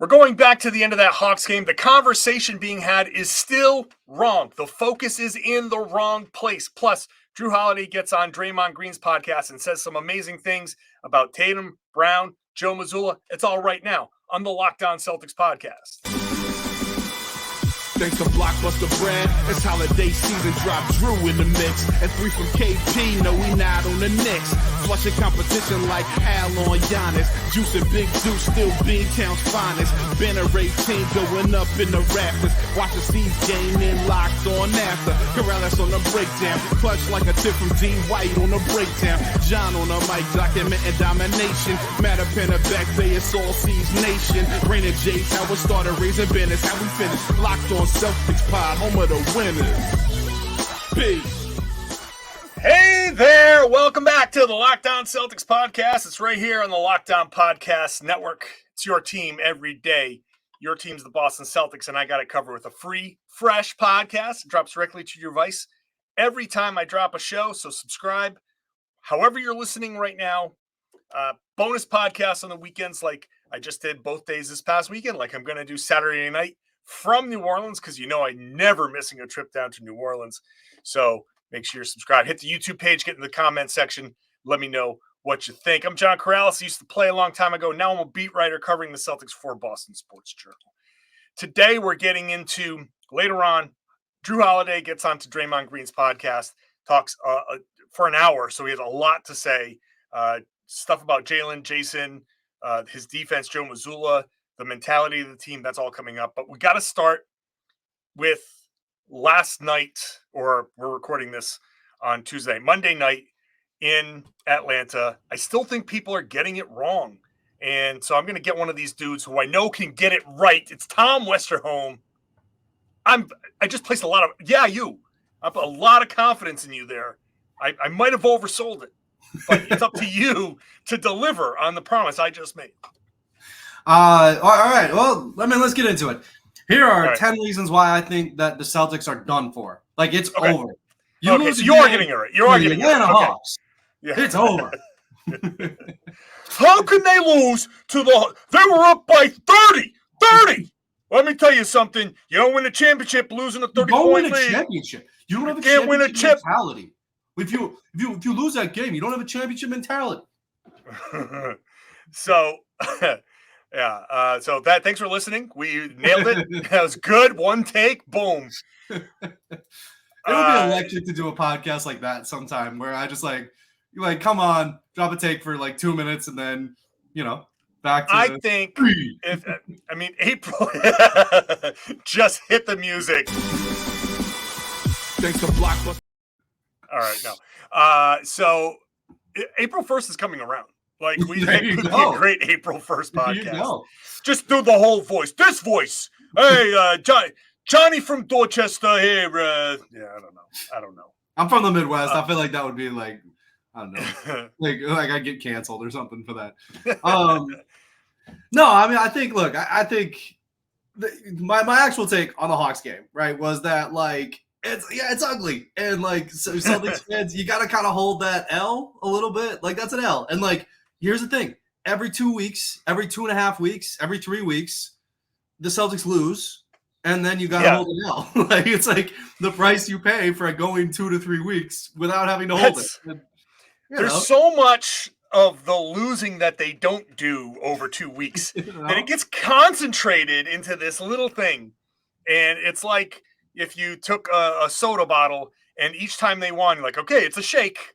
We're going back to the end of that Hawks game. The conversation being had is still wrong. The focus is in the wrong place. Plus, Jrue Holiday gets on Draymond Green's podcast and says some amazing things about Tatum, Brown, Joe Mazzulla. It's all right now on the Locked On Celtics podcast. Thanks to Blockbuster Brand, it's holiday season. Drop Jrue in the mix. And 3 from KP, no, we not on the Knicks. Flushing competition like Al on Giannis. Juice and Big Juice, still Beantown's finest. Banner 18 going up in the rafters. Watch the C's game in Locked On after. Karalis on the breakdown. Clutch like a tip from D. White on the breakdown. John on the mic, documenting domination. Matter pen a back bay, it's all C's nation. Rain and J's, how we started, raising business, how we finish. Locked On Celtics pod, home of the winners. Peace. Hey there, welcome back to the Locked On Celtics podcast. It's right here on the Locked On Podcast Network. It's your team every day. Your team's the Boston Celtics, and I got it covered with a free, fresh podcast. It drops directly to your device every time I drop a show, so subscribe. However you're listening right now, bonus podcasts on the weekends like I just did both days this past weekend, like I'm going to do Saturday night from New Orleans, because you know I'm never missing a trip down to New Orleans. So make sure you're subscribed. Hit the YouTube page, get in the comment section. Let me know what you think. I'm John Karalis. I used to play a long time ago. Now I'm a beat writer covering the Celtics for Boston Sports Journal. Today we're getting into, later on, Jrue Holiday gets onto Draymond Green's podcast, talks for an hour, so he has a lot to say. Stuff about Jaylen, Jayson, his defense, Joe Mazzulla, the mentality of the team, that's all coming up. But we got to start with last night, or we're recording this on Tuesday, Monday night in Atlanta. I still think people are getting it wrong. And so I'm going to get one of these dudes who I know can get it right. It's Tom Westerholm. I just placed a lot of confidence in you there. I might have oversold it, but it's up to you to deliver on the promise I just made. All right. Well, let's get into it. Here are 10 reasons why I think that the Celtics are done for. Like, it's over. You are getting it right. You are getting it right. Hawks. Yeah. It's over. How can they lose to they were up by 30? 30! Let me tell you something. You don't win a championship losing a 30-point lead. You don't win a championship. You don't have a championship mentality. If you lose that game, you don't have a championship mentality. So... Yeah. So thanks for listening. We nailed it. That was good. One take. Boom. It would be electric to do a podcast like that sometime, where I just like come on, drop a take for like 2 minutes, and then back to. I think April just hit the music. Thanks to Blockbuster. All right. No. So April 1st is coming around. Like, it could be a great April 1st podcast. Just do the whole voice. This voice. Hey, Johnny from Dorchester here. I don't know. I'm from the Midwest. I feel like that would be like, I don't know. like I'd get canceled or something for that. No, I think, look, I think my actual take on the Hawks game, right, was that, like, it's ugly. And, like, so Celtics fans, you got to kind of hold that L a little bit. Like, that's an L. And, like, here's the thing. Every 2 weeks, every 2.5 weeks, every 3 weeks, the Celtics lose, and then you got to hold an L. Like, it's like the price you pay for going 2 to 3 weeks without having to hold it. And, there's so much of the losing that they don't do over 2 weeks. And it gets concentrated into this little thing. And it's like if you took a soda bottle and each time they won, you're like, okay, it's a shake.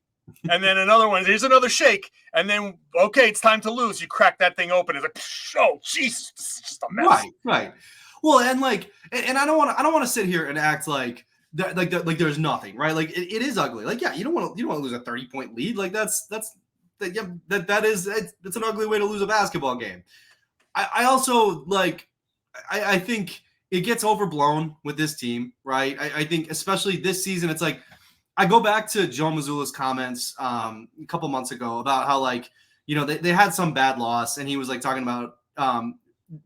And then another one, there's another shake. And then, okay, it's time to lose. You crack that thing open. It's like, oh, Jesus, this is just a mess. Right. Well, and like, and I don't want to sit here and act like there's nothing, right? Like it is ugly. Like, yeah, you don't want to lose a 30-point lead. Like that's it's an ugly way to lose a basketball game. I also I think it gets overblown with this team, right? I think especially this season, it's like, I go back to Joe Mazzulla's comments a couple months ago about how, like, they had some bad loss, and he was like talking about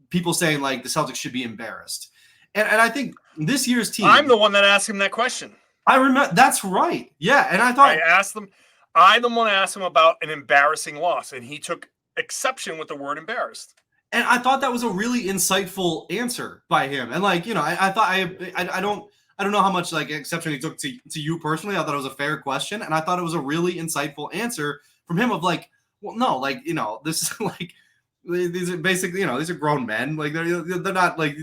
people saying like the Celtics should be embarrassed. And I think this year's team, I'm the one that asked him that question. I remember. That's right. Yeah. And I thought I'm the one that asked him about an embarrassing loss, and he took exception with the word embarrassed. And I thought that was a really insightful answer by him. And like, you know, I thought I don't know how much like exception he took to you personally. I thought it was a fair question, and I thought it was a really insightful answer from him of like, well, no, like, you know, this is like, these are basically, you know, these are grown men. Like they're not like,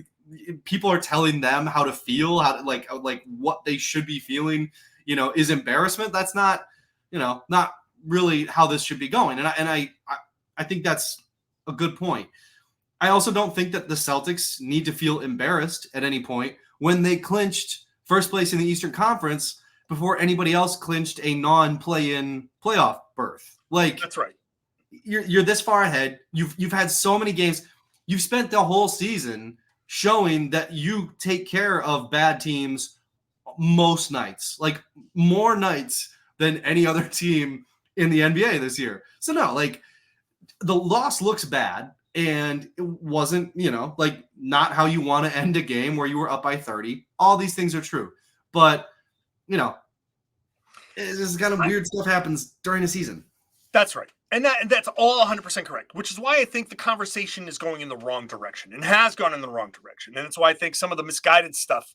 people are telling them how to feel, how to like what they should be feeling, you know, is embarrassment. That's not, you know, not really how this should be going. And I think that's a good point. I also don't think that the Celtics need to feel embarrassed at any point when they clinched first place in the Eastern Conference before anybody else clinched a non-play-in playoff berth. Like, that's right. You're this far ahead. You've had so many games. You've spent the whole season showing that you take care of bad teams most nights, like more nights than any other team in the NBA this year. So no, like the loss looks bad. And it wasn't, you know, like not how you want to end a game where you were up by 30. All these things are true. But, you know, it's just kind of weird stuff happens during the season. That's right. And that's all 100% correct, which is why I think the conversation is going in the wrong direction and has gone in the wrong direction. And it's why I think some of the misguided stuff,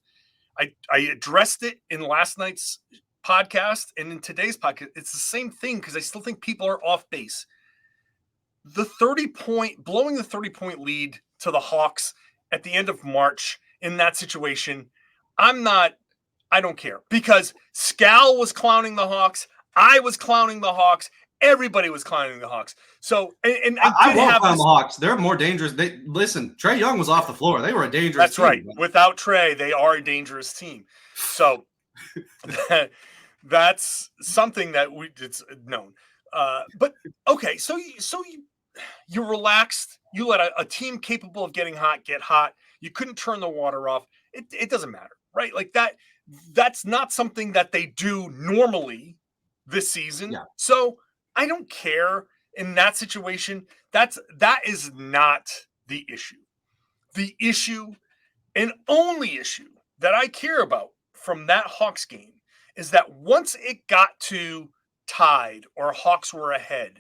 I addressed it in last night's podcast and in today's podcast. It's the same thing because I still think people are off base. Blowing the 30-point lead to the Hawks at the end of March in that situation, I don't care because Scal was clowning the Hawks. I was clowning the Hawks. Everybody was clowning the Hawks. So, and I won't clown the Hawks. They're more dangerous. Listen, Trae Young was off the floor. They were a dangerous team. That's right. Without Trae, they are a dangerous team. So that's something that it's known. But okay, so you're relaxed. You let a team capable of getting hot get hot. You couldn't turn the water off. It doesn't matter, right? Like that's not something that they do normally this season. Yeah. So I don't care in that situation. That is not the issue. The issue and only issue that I care about from that Hawks game is that once it got to tied or Hawks were ahead,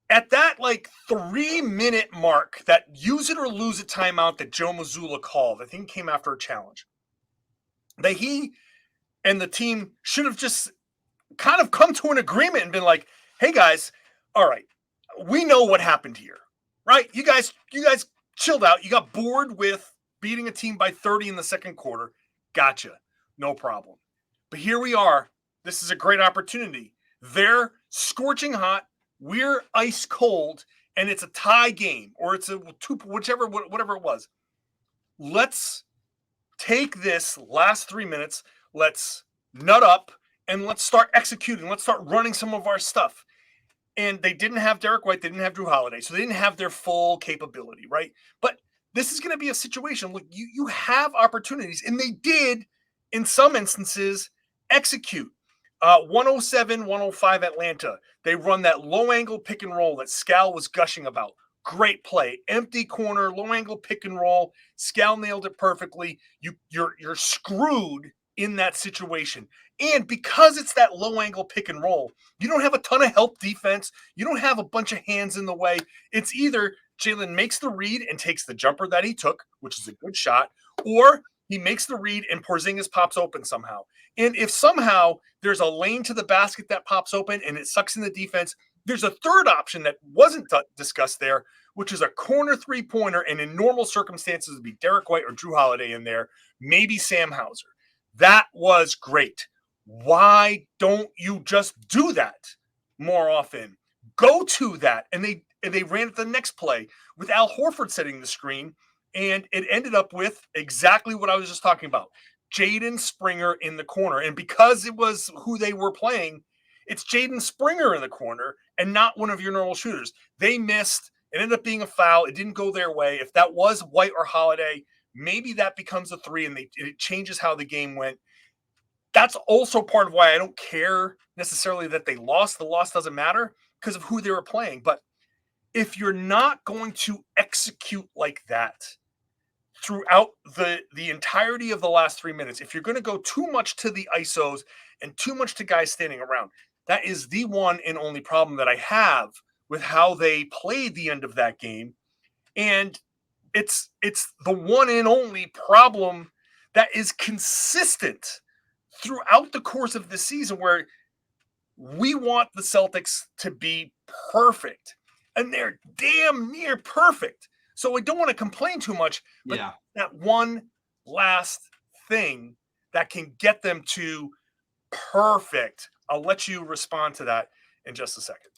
at that like 3-minute mark, that use it or lose it timeout that Joe Mazzulla called, I think came after a challenge, that he and the team should have just kind of come to an agreement and been like, hey guys, all right, we know what happened here, right? You guys chilled out. You got bored with beating a team by 30 in the second quarter. Gotcha. No problem. But here we are. This is a great opportunity. They're scorching hot. We're ice cold, and it's a tie game, or it's a whatever it was. Let's take this last 3 minutes. Let's nut up, and let's start executing. Let's start running some of our stuff. And they didn't have Derek White. They didn't have Jrue Holiday, so they didn't have their full capability, right? But this is going to be a situation. Look, you have opportunities, and they did, in some instances, execute. 107-105 Atlanta. They run that low-angle pick and roll that Scal was gushing about. Great play. Empty corner, low-angle pick and roll. Scal nailed it perfectly. You're screwed in that situation. And because it's that low-angle pick and roll, you don't have a ton of help defense. You don't have a bunch of hands in the way. It's either Jaylen makes the read and takes the jumper that he took, which is a good shot, or he makes the read and Porzingis pops open somehow. And if somehow there's a lane to the basket that pops open and it sucks in the defense, there's a third option that wasn't discussed there, which is a corner three-pointer, and in normal circumstances would be Derek White or Jrue Holiday in there, maybe Sam Hauser. That was great. Why don't you just do that more often? Go to that. And they ran it the next play with Al Horford setting the screen, and it ended up with exactly what I was just talking about. Jaden Springer in the corner. And because it was who they were playing, it's Jaden Springer in the corner and not one of your normal shooters. They missed. It ended up being a foul. It didn't go their way. If that was White or Holiday, maybe that becomes a three and it changes how the game went. That's also part of why I don't care necessarily that they lost. The loss doesn't matter because of who they were playing. But if you're not going to execute like that throughout the entirety of the last 3 minutes, if you're going to go too much to the ISOs and too much to guys standing around, that is the one and only problem that I have with how they played the end of that game. And it's the one and only problem that is consistent throughout the course of the season, where we want the Celtics to be perfect, and they're damn near perfect. So I don't want to complain too much, but that one last thing that can get them to perfect. I'll let you respond to that in just a second.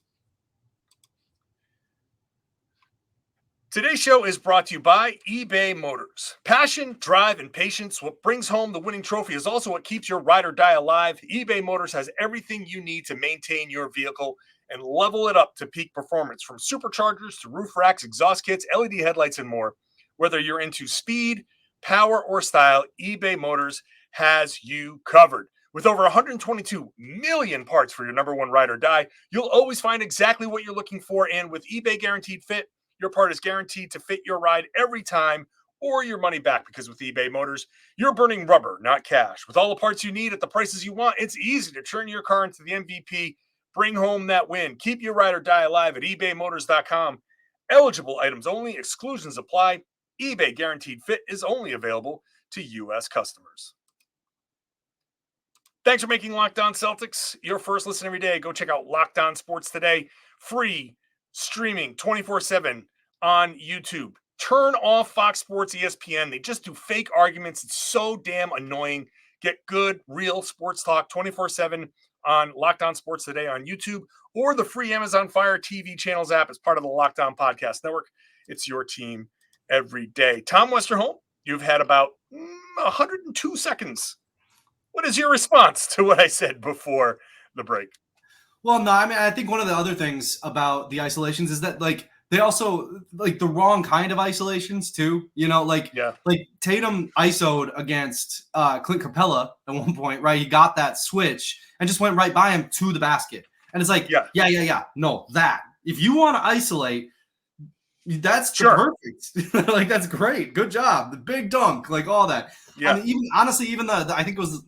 Today's show is brought to you by eBay Motors. Passion, drive, and patience. What brings home the winning trophy is also what keeps your ride or die alive. eBay Motors has everything you need to maintain your vehicle and level it up to peak performance, from superchargers to roof racks, exhaust kits, LED headlights, and more. Whether you're into speed, power, or style, eBay Motors has you covered. With over 122 million parts for your number one ride or die, you'll always find exactly what you're looking for. And with eBay Guaranteed Fit, your part is guaranteed to fit your ride every time, or your money back, because with eBay Motors, you're burning rubber, not cash. With all the parts you need at the prices you want, it's easy to turn your car into the MVP. Bring home that win. Keep your ride or die alive at ebaymotors.com. Eligible items only. Exclusions apply. eBay Guaranteed Fit is only available to U.S. customers. Thanks for making Locked On Celtics your first listen every day. Go check out Locked On Sports Today. Free streaming 24/7 on YouTube. Turn off Fox Sports, ESPN. They just do fake arguments. It's so damn annoying. Get good, real sports talk 24/7 on Locked On Sports Today on YouTube, or the free Amazon Fire TV channels app as part of the Locked On Podcast Network. It's your team every day. Tom Westerholm, you've had about 102 seconds. What is your response to what I said before the break? Well, no, I mean, I think one of the other things about the isolations is that, like, they also, like, the wrong kind of isolations too. You know, like Tatum ISO'd against Clint Capella at one point, right? He got that switch and just went right by him to the basket. And it's like, no, that. If you want to isolate, that's perfect. Like, that's great. Good job. The big dunk, like all that. Yeah. I mean, even honestly, even the I think it was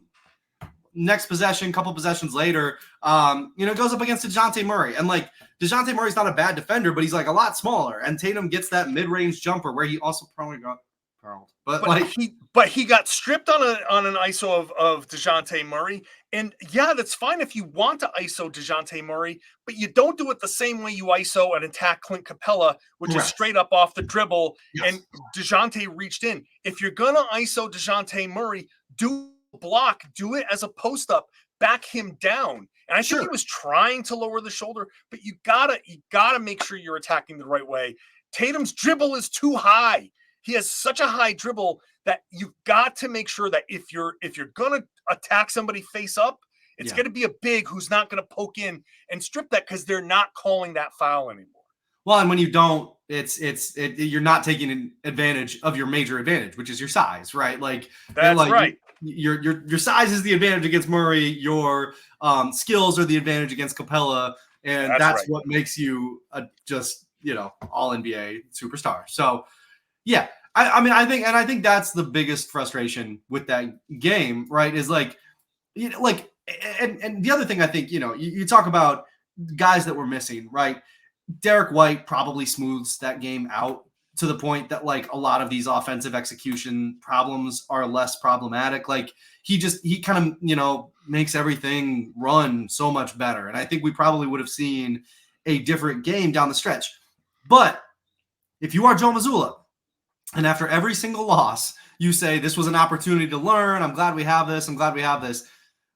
next possession, couple possessions later, goes up against DeJounte Murray. And, like, DeJounte Murray's not a bad defender, but he's, like, a lot smaller. And Tatum gets that mid-range jumper where he also probably got curled. But he got stripped on an ISO of DeJounte Murray. And, yeah, that's fine if you want to ISO DeJounte Murray, but you don't do it the same way you ISO and attack Clint Capella, which is straight up off the dribble. Yes. And DeJounte reached in. If you're going to ISO DeJounte Murray, do block, do it as a post-up, back him down. And I think he was trying to lower the shoulder, but you gotta make sure you're attacking the right way. Tatum's dribble is too high. He has such a high dribble that you've got to make sure that if you're gonna attack somebody face up, it's gonna be a big who's not gonna poke in and strip that, because they're not calling that foul anymore. Well, and when you don't, you're not taking advantage of your major advantage, which is your size, right? Like, that's right. Your size is the advantage against Murray. Your skills are the advantage against Capella, and that's what makes you just all NBA superstar. So, yeah, I think that's the biggest frustration with that game, right? Is and the other thing I think you talk about guys that were missing, right? Derek White probably smooths that game out to the point that, like, a lot of these offensive execution problems are less problematic. Like, he kind of, makes everything run so much better. And I think we probably would have seen a different game down the stretch. But if you are Joe Mazzulla, and after every single loss, you say, this was an opportunity to learn. I'm glad we have this.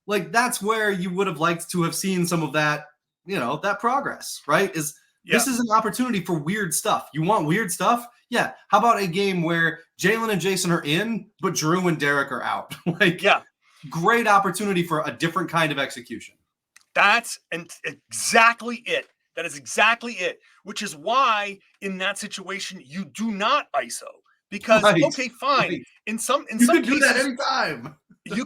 Like, that's where you would have liked to have seen some of that, that progress, right? This is an opportunity for weird stuff. You want weird stuff? Yeah. How about a game where Jaylen and Jayson are in, but Jrue and Derek are out? Great opportunity for a different kind of execution. That's exactly it. That is exactly it. Which is why in that situation you do not ISO, because okay, fine. Right. In some cases, do that anytime. you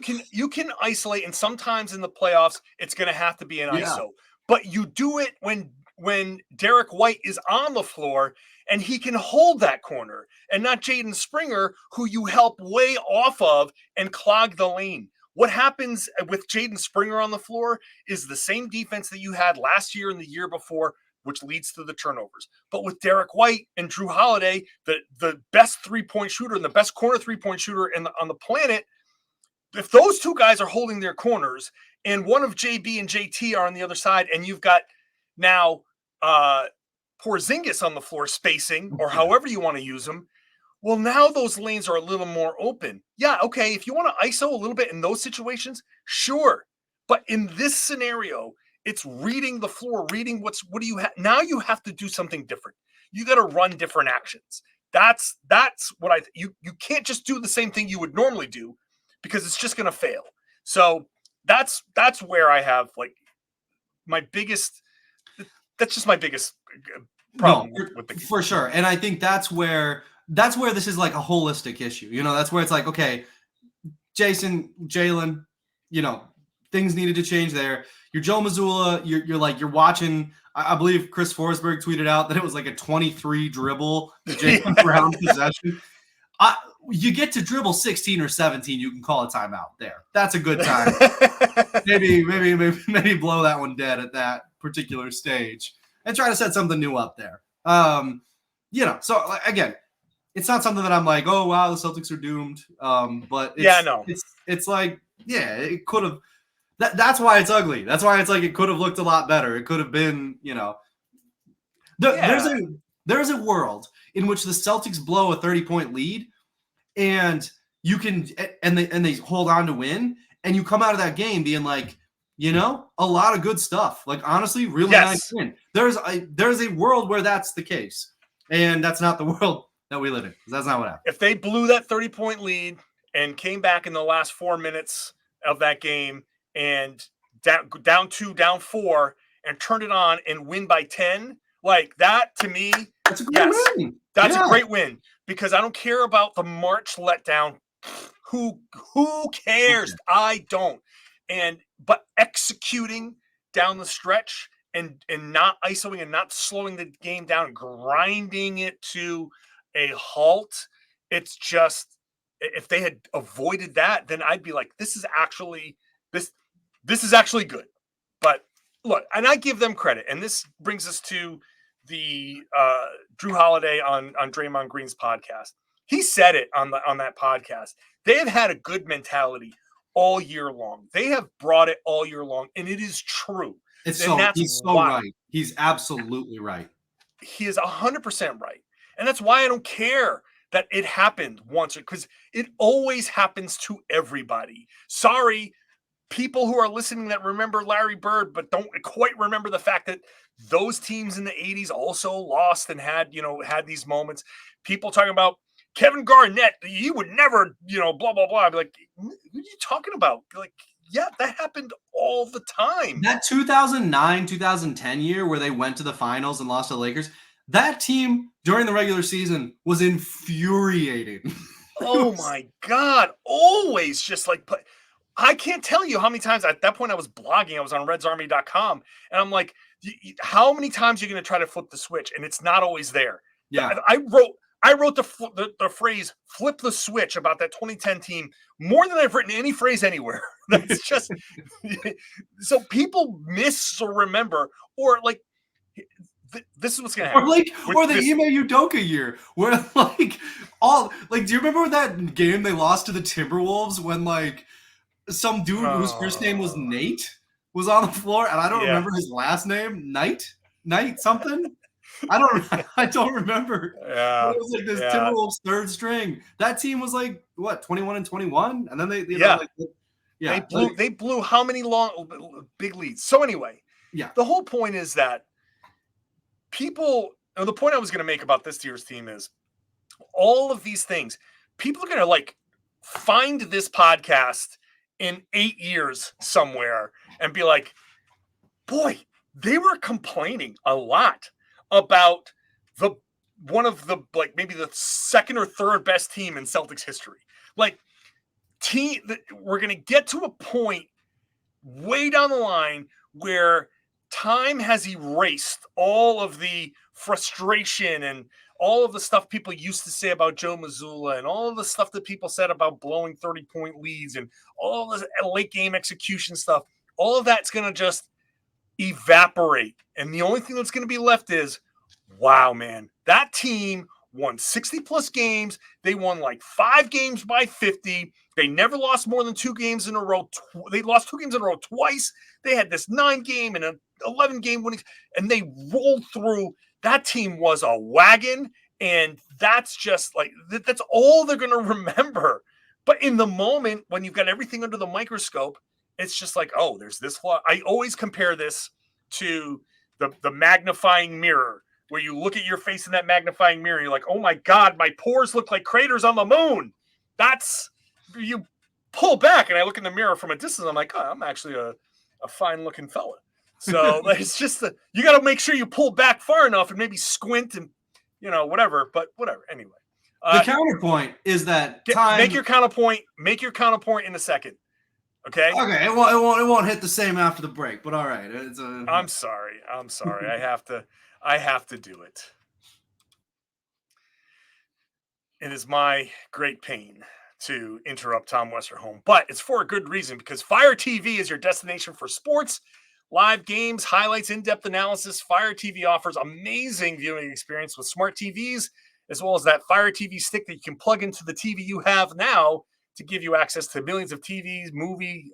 can isolate, and sometimes in the playoffs it's going to have to be an ISO. But you do it when Derek White is on the floor and he can hold that corner, and not Jaden Springer, who you help way off of and clog the lane. What happens with Jaden Springer on the floor is the same defense that you had last year and the year before, which leads to the turnovers. But with Derek White and Jrue Holiday, the best 3-point shooter and the best corner 3-point shooter on the planet, if those two guys are holding their corners and one of JB and JT are on the other side, and you've got now Porzingis on the floor spacing, or however you want to use them, well, now those lanes are a little more open. Yeah, okay, if you want to ISO a little bit in those situations, sure. But in this scenario, it's reading the floor, reading what do you have. Now you have to do something different. You got to run different actions. That's what you can't just do the same thing you would normally do, because it's just going to fail. So that's where I have like my biggest. That's just my biggest problem with the game. For sure. And I think that's where this is like a holistic issue. You know, that's where it's like, okay, Jayson, Jaylen, you know, things needed to change there. You're Joe Mazzulla. You're watching. I believe Chris Forsberg tweeted out that it was like a 23 dribble Jaylen Brown possession. You get to dribble 16 or 17, you can call a timeout there. That's a good time. maybe blow that one dead at that particular stage and try to set something new up there. You know, so again, it's not something that I'm like, oh wow, the Celtics are doomed. But it's like, yeah, it could have. That's why it's ugly. That's why it's like it could have looked a lot better. It could have been, you know, there's a world in which the Celtics blow a 30-point lead, and you can and they hold on to win, and you come out of that game being like, you know, a lot of good stuff. Like honestly, really nice win. There's a world where that's the case, and that's not the world that we live in. That's not what happened. If they blew that 30-point lead and came back in the last 4 minutes of that game and down 2, down 4, and turn it on and win by 10, like that to me, that's a great win. That's a great win, because I don't care about the March letdown. Who cares? Okay. I don't. But executing down the stretch and not ISOing and not slowing the game down, grinding it to a halt. It's just, if they had avoided that, then I'd be like, this is actually good. But look, and I give them credit. And this brings us to the Jrue Holiday on Draymond Green's podcast. He said it on that podcast. They have had a good mentality all year long. They have brought it all year long, and it is true. He's so right. He's absolutely right. He is 100% right. And that's why I don't care that it happened once, because it always happens to everybody. Sorry, people who are listening that remember Larry Bird, but don't quite remember the fact that those teams in the 80s also lost and had these moments. People talking about Kevin Garnett, he would never, blah, blah, blah. I'd be like, what are you talking about? Like, yeah, that happened all the time. That 2009, 2010 year where they went to the finals and lost to the Lakers, that team during the regular season was infuriating. Oh my God. Always just like, I can't tell you how many times at that point I was blogging. I was on redsarmy.com, and I'm like, how many times are you going to try to flip the switch? And it's not always there. Yeah. I wrote the phrase "flip the switch" about that 2010 team more than I've written any phrase anywhere. That's just so people miss or remember, or like this is what's gonna happen. Or the Ime Udoka year, where do you remember that game they lost to the Timberwolves when like some dude whose first name was Nate was on the floor, and I don't remember his last name, Knight something. I don't remember. Yeah, it was like this Timberwolves third string. That team was like what, 21-21, and then they blew how many long big leads. So anyway, the whole point is that the point I was going to make about this year's team is all of these things. People are going to like find this podcast in 8 years somewhere and be like, boy, they were complaining a lot about one of the like maybe the second or third best team in Celtics history. Like we're going to get to a point way down the line where time has erased all of the frustration and all of the stuff people used to say about Joe Mazzulla and all of the stuff that people said about blowing 30-point leads and all of this late game execution stuff. All of that's going to just evaporate. And the only thing that's going to be left is, wow, man, that team won 60 plus games. They won like 5 games by 50. They never lost more than 2 games in a row. They lost 2 games in a row twice. They had this 9 game and an 11 game winning, and they rolled through. That team was a wagon. And that's just like, that's all they're going to remember. But in the moment, when you've got everything under the microscope, it's just like, oh, there's this flaw. I always compare this to the magnifying mirror, where you look at your face in that magnifying mirror. You're like, oh my God, my pores look like craters on the moon. That's, you pull back, and I look in the mirror from a distance. I'm like, oh, I'm actually a fine looking fella. So it's just you got to make sure you pull back far enough and maybe squint and, whatever. But whatever. Anyway, the counterpoint is that time. Make your counterpoint. Make your counterpoint in a second. Okay. Okay. It won't hit the same after the break, but all right. I'm sorry. I have to do it. It is my great pain to interrupt Tom Westerholm, but it's for a good reason, because Fire TV is your destination for sports, live games, highlights, in-depth analysis. Fire TV offers amazing viewing experience with smart TVs, as well as that Fire TV stick that you can plug into the TV you have now to give you access to millions of TVs, movie,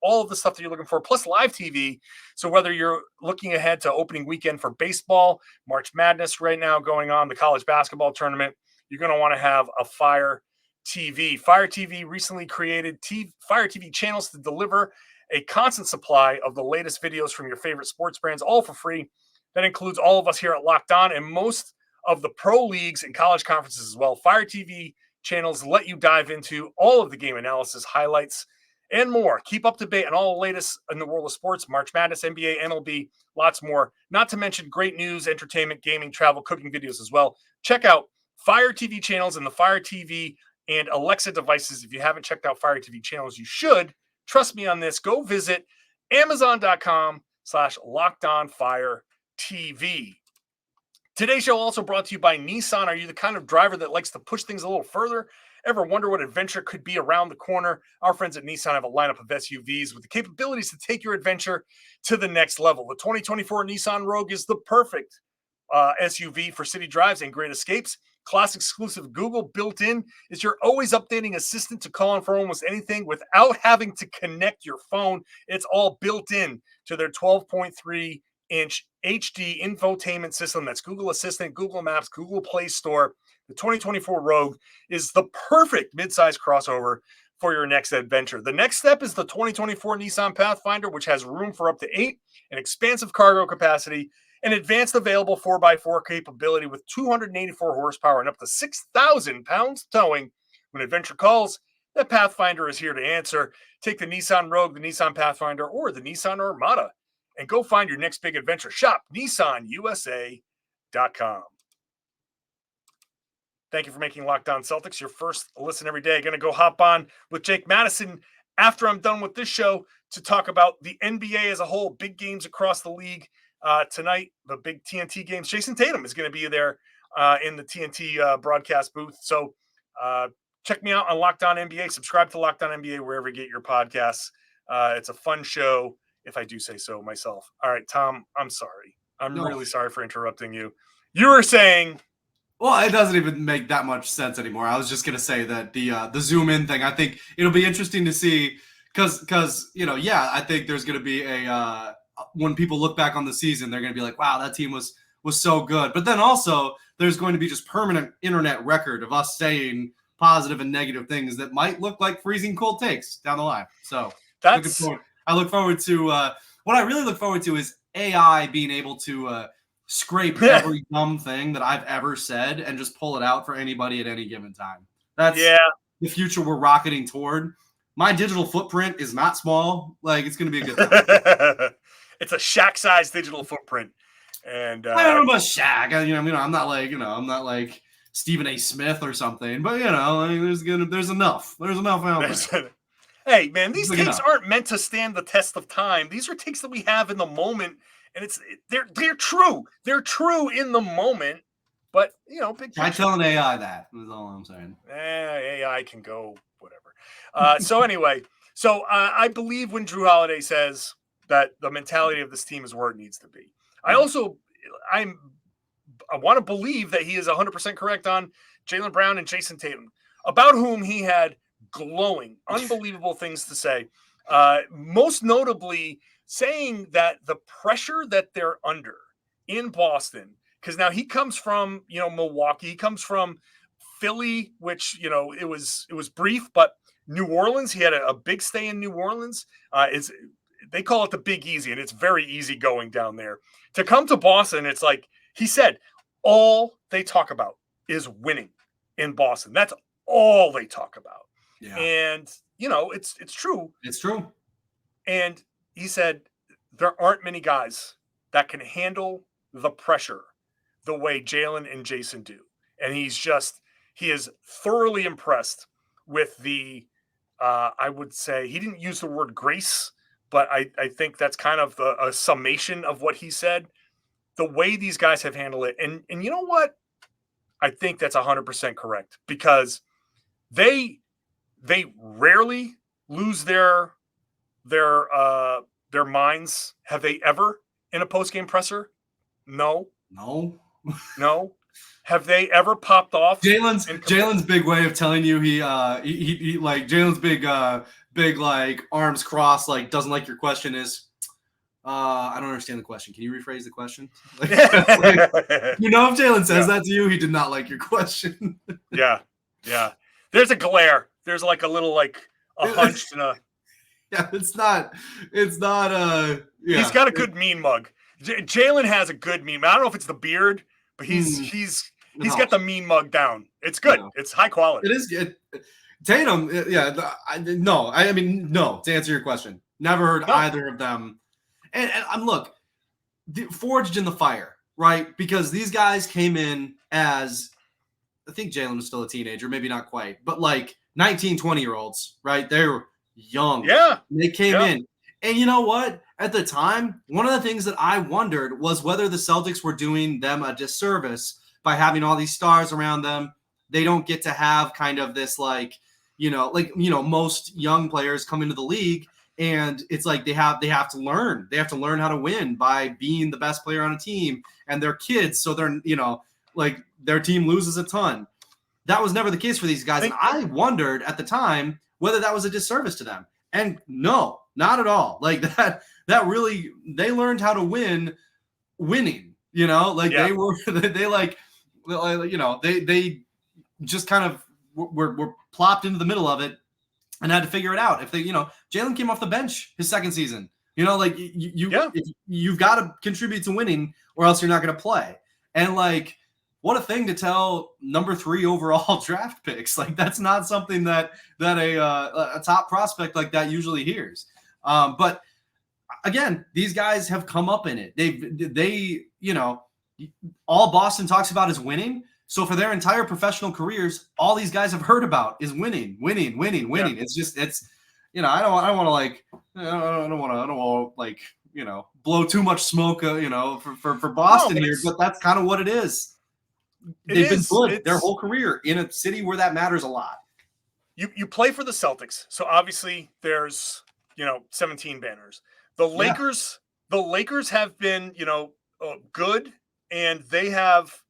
all of the stuff that you're looking for, plus live TV. So whether you're looking ahead to opening weekend for baseball, March Madness right now going on, the college basketball tournament, you're going to want to have a Fire TV. Fire TV recently created Fire TV channels to deliver a constant supply of the latest videos from your favorite sports brands, all for free. That includes all of us here at Locked On and most of the pro leagues and college conferences as well. Fire TV channels let you dive into all of the game analysis, highlights, and more. Keep up to date on all the latest in the world of sports, March Madness, NBA, MLB, lots more. Not to mention great news, entertainment, gaming, travel, cooking videos as well. Check out Fire TV channels and the Fire TV and Alexa devices. If you haven't checked out Fire TV channels, you should. Trust me on this. Go visit Amazon.com/LockedOnFireTV. Today's show also brought to you by Nissan. Are you the kind of driver that likes to push things a little further? Ever wonder what adventure could be around the corner? Our friends at Nissan have a lineup of SUVs with the capabilities to take your adventure to the next level. The 2024 Nissan Rogue is the perfect SUV for city drives and great escapes. Class exclusive Google built-in is your always updating assistant to call on for almost anything without having to connect your phone. It's all built in to their 12.3-inch HD infotainment system. That's Google Assistant, Google Maps, Google Play Store. The 2024 Rogue is the perfect midsize crossover for your next adventure. The next step is the 2024 Nissan Pathfinder, which has room for up to 8, an expansive cargo capacity, an advanced available 4x4 capability with 284 horsepower and up to 6,000 pounds towing. When adventure calls, the Pathfinder is here to answer. Take the Nissan Rogue, the Nissan Pathfinder, or the Nissan Armada and go find your next big adventure. Shop NissanUSA.com. Thank you for making Locked On Celtics your first listen every day. Going to go hop on with Jake Madison after I'm done with this show to talk about the NBA as a whole, big games across the league tonight, the big TNT games. Jayson Tatum is going to be there in the TNT broadcast booth. So check me out on Locked On NBA. Subscribe to Locked On NBA wherever you get your podcasts. It's a fun show, if I do say so myself. All right, Tom, I'm sorry. I'm really sorry for interrupting you. You were saying... Well, it doesn't even make that much sense anymore. I was just going to say that the zoom in thing, I think it'll be interesting to see because I think there's going to be a when people look back on the season, they're going to be like, wow, that team was so good. But then also there's going to be just permanent internet record of us saying positive and negative things that might look like freezing cold takes down the line. So I look forward to what I really look forward to is AI being able to scrape every dumb thing that I've ever said and just pull it out for anybody at any given time. That's the future we're rocketing toward. My digital footprint is not small. Like, it's going to be a good time. It's a Shaq-sized digital footprint. And I don't know about Shaq. I'm not like Stephen A. Smith or something, but there's enough. There's enough out there. Hey, man, these takes aren't meant to stand the test of time. These are takes that we have in the moment. And they're true. They're true in the moment, but big. Try telling AI that is all I'm saying. AI can go whatever. So anyway, I believe when Jrue Holiday says that the mentality of this team is where it needs to be. I want to believe that he is 100% correct on Jaylen Brown and Jayson Tatum, about whom he had glowing, unbelievable things to say. Most notably, saying that the pressure that they're under in Boston, because now he comes from, Milwaukee, he comes from Philly, which, it was brief, but New Orleans, he had a big stay in New Orleans. They call it the Big Easy, and it's very easy going down there. To come to Boston, it's like he said, all they talk about is winning in Boston. That's all they talk about. Yeah. And, it's true. It's true. And he said, there aren't many guys that can handle the pressure the way Jaylen and Jayson do. And he is thoroughly impressed with the, I would say, he didn't use the word grace, but I think that's kind of a summation of what he said. The way these guys have handled it. And you know what? I think that's 100% correct, because they rarely lose their minds. Have they ever in a post-game presser? No. Have they ever popped off? Jaylen's big way of telling you he like Jaylen's big like arms crossed, like doesn't like your question is, I don't understand the question. Can you rephrase the question? Like, if Jaylen says that to you, he did not like your question. Yeah. There's a glare. There's like a little a hunch and a. Yeah, it's not. Yeah. He's got a good mean mug. Jaylen has a good mean. I don't know if it's the beard, but he's got the mean mug down. It's good. No. It's high quality. It is good. Tatum, yeah. No. To answer your question, never heard either of them. And I'm forged in the fire, right? Because these guys came in as, I think Jaylen was still a teenager, maybe not quite, but like 19, 20-year-olds, right? They were young. Yeah. They came in. And you know what? At the time, one of the things that I wondered was whether the Celtics were doing them a disservice by having all these stars around them. They don't get to have kind of this most young players come into the league, and it's like they have to learn. They have to learn how to win by being the best player on a team, and they're kids, so they're their team loses a ton. That was never the case for these guys, and I wondered at the time whether that was a disservice to them. And no, not at all. Like that really, they learned how to win winning, they just kind of were plopped into the middle of it and had to figure it out. If Jaylen came off the bench his second season, you've got to contribute to winning or else you're not going to play. And what a thing to tell number 3 overall draft picks. Like that's not something that a top prospect like that usually hears. But again, these guys have come up in it. They all Boston talks about is winning. So for their entire professional careers, all these guys have heard about is winning. Yeah. It's I don't want to blow too much smoke, for Boston here, but that's kind of what it is. They've been good their whole career in a city where that matters a lot. You play for the Celtics, so obviously there's 17 banners. The Lakers have been good, and they have.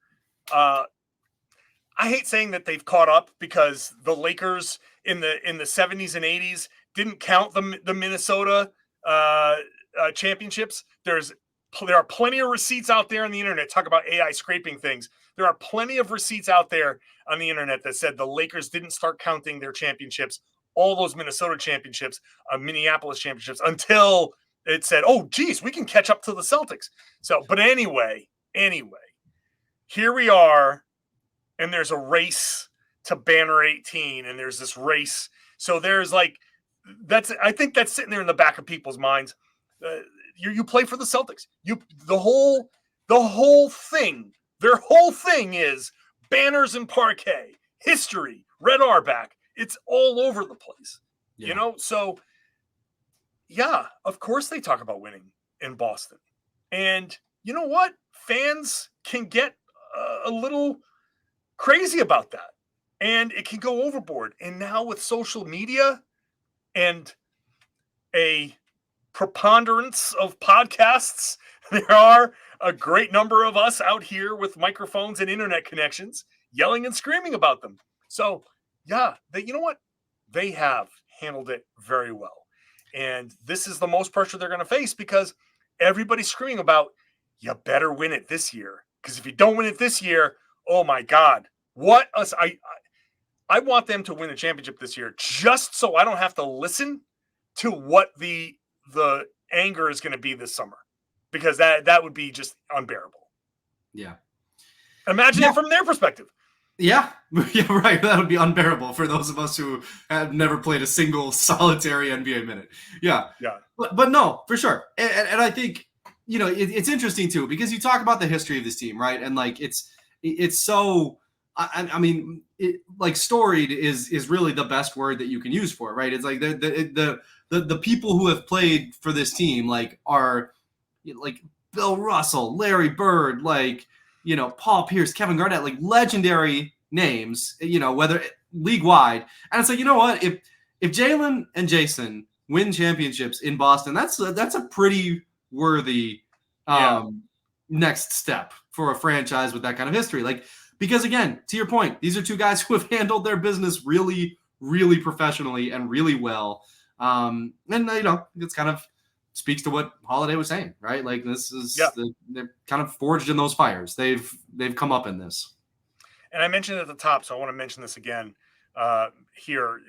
I hate saying that they've caught up, because the Lakers in the 70s and 80s didn't count the Minnesota championships. There are plenty of receipts out there on the internet. Talk about AI scraping things. There are plenty of receipts out there on the internet that said the Lakers didn't start counting their championships, all those Minnesota championships, Minneapolis championships, until it said, oh, geez, we can catch up to the Celtics. So, but anyway, here we are, and there's a race to banner 18, and there's this race. So there's I think that's sitting there in the back of people's minds. You play for the Celtics. The whole thing. Their whole thing is banners and parquet, history, red Auerbach. It's all over the place, So, yeah, of course they talk about winning in Boston. And you know what? Fans can get a little crazy about that, and it can go overboard. And now with social media and a preponderance of podcasts. There are a great number of us out here with microphones and internet connections yelling and screaming about them. So, yeah, you know what? They have handled it very well. And this is the most pressure they're going to face because everybody's screaming about, you better win it this year. Because if you don't win it this year, oh my God, what us? I want them to win the championship this year just so I don't have to listen to what the anger is going to be this summer, because that would be just unbearable. Yeah. Imagine it from their perspective. Yeah, right. That would be unbearable for those of us who have never played a single solitary NBA minute. Yeah. But no, for sure. And I think, it's interesting too, because you talk about the history of this team, right? And like, it's so, I mean, like storied is really the best word that you can use for it, right? It's like the people who have played for this team, like, are like Bill Russell, Larry Bird, like, Paul Pierce, Kevin Garnett, like legendary names, whether league wide. And it's like, you know what? If Jaylen and Jayson win championships in Boston, that's a pretty worthy next step for a franchise with that kind of history. Like, because again, to your point, these are two guys who have handled their business really, really professionally and really well. And it's kind of speaks to what Holiday was saying, right? Like, this is they're kind of forged in those fires. They've come up in this. And I mentioned it at the top, so I want to mention this again here.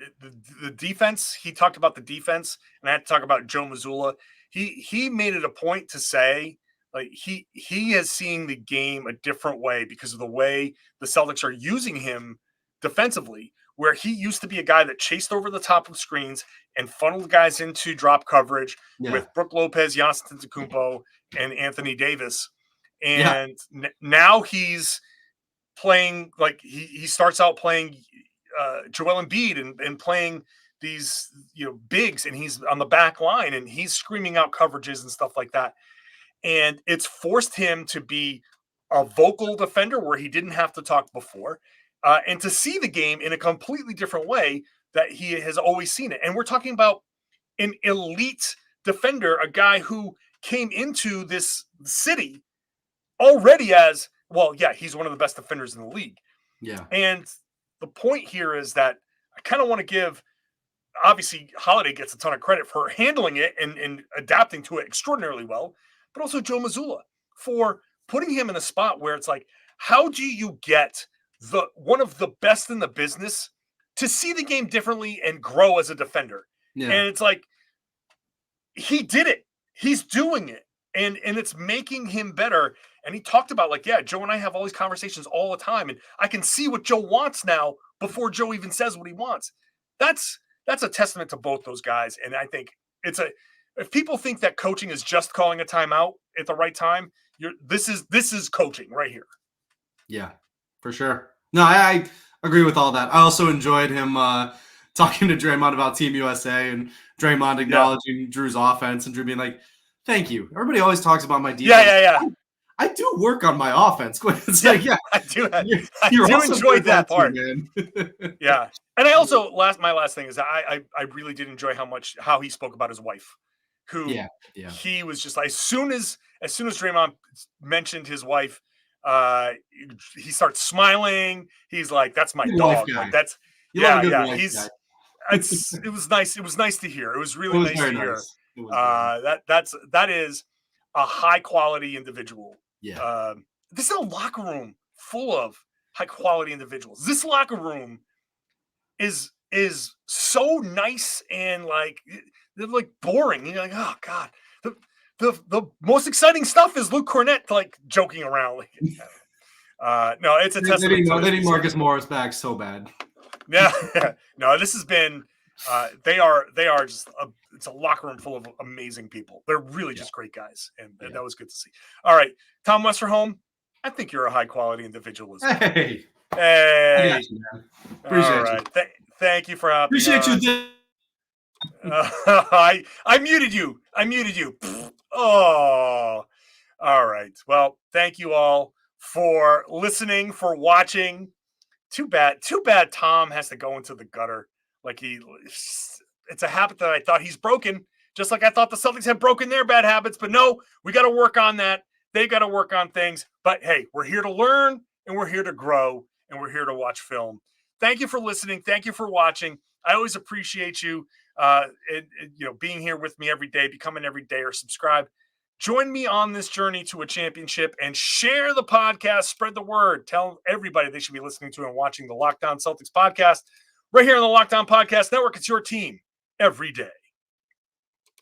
The defense, he talked about the defense, and I had to talk about Joe Mazzulla. He made it a point to say, like, he is seeing the game a different way because of the way the Celtics are using him defensively, where he used to be a guy that chased over the top of screens and funneled guys into drop coverage with Brook Lopez, Giannis Antetokounmpo, and Anthony Davis. And now he's playing, like, he starts out playing Joel Embiid and playing these bigs, and he's on the back line and he's screaming out coverages and stuff like that. And it's forced him to be a vocal defender where he didn't have to talk before. And to see the game in a completely different way that he has always seen it. And we're talking about an elite defender, a guy who came into this city already as, well, yeah, he's one of the best defenders in the league. Yeah. And the point here is that I kind of want to give, obviously, Holiday gets a ton of credit for handling it and adapting to it extraordinarily well, but also Joe Mazzulla for putting him in a spot where it's like, how do you get one of the best in the business to see the game differently and grow as a defender? And it's like, he did it. He's doing it. And it's making him better. And he talked about, like, Joe and I have all these conversations all the time, and I can see what Joe wants now before Joe even says what he wants. That's a testament to both those guys. And I think if people think that coaching is just calling a timeout at the right time, this is coaching right here. Yeah, for sure. No, I agree with all that. I also enjoyed him talking to Draymond about Team USA and Draymond acknowledging Jrue's offense and Jrue being like, thank you. Everybody always talks about my defense. Yeah. I do work on my offense. It's like, I do enjoy that part, man. Yeah. And I also, my last thing is I really did enjoy how he spoke about his wife, who he was just like, as soon as Draymond mentioned his wife, he starts smiling. He's like, that's my dog. Like, that's it was nice. It was nice to hear. It was really nice to hear. That is a high quality individual. Yeah. This is a locker room full of high quality individuals. This locker room is so nice, and like, they're like boring. You're like, oh God. The most exciting stuff is Luke Cornett, like, joking around. No, it's a testament. They need Marcus Morris back so bad. Yeah. No, this has been they are just it's a locker room full of amazing people. They're really just great guys, and that was good to see. All right, Tom Westerholm, I think you're a high quality individual as well. Hey, I got you, man. Appreciate you. Thank you for hopping. Appreciate you. I muted you. Oh, all right. Well, thank you all for listening, for watching. Too bad Tom has to go into the gutter. Like, it's a habit that I thought he's broken. Just like I thought the Celtics had broken their bad habits, but no, we got to work on that. They got to work on things. But hey, we're here to learn and we're here to grow and we're here to watch film. Thank you for listening. Thank you for watching. I always appreciate you, being here with me every day, becoming every day or subscribe. Join me on this journey to a championship and share the podcast. Spread the word. Tell everybody they should be listening to and watching the Locked On Celtics podcast right here on the Locked On Podcast Network. It's your team every day.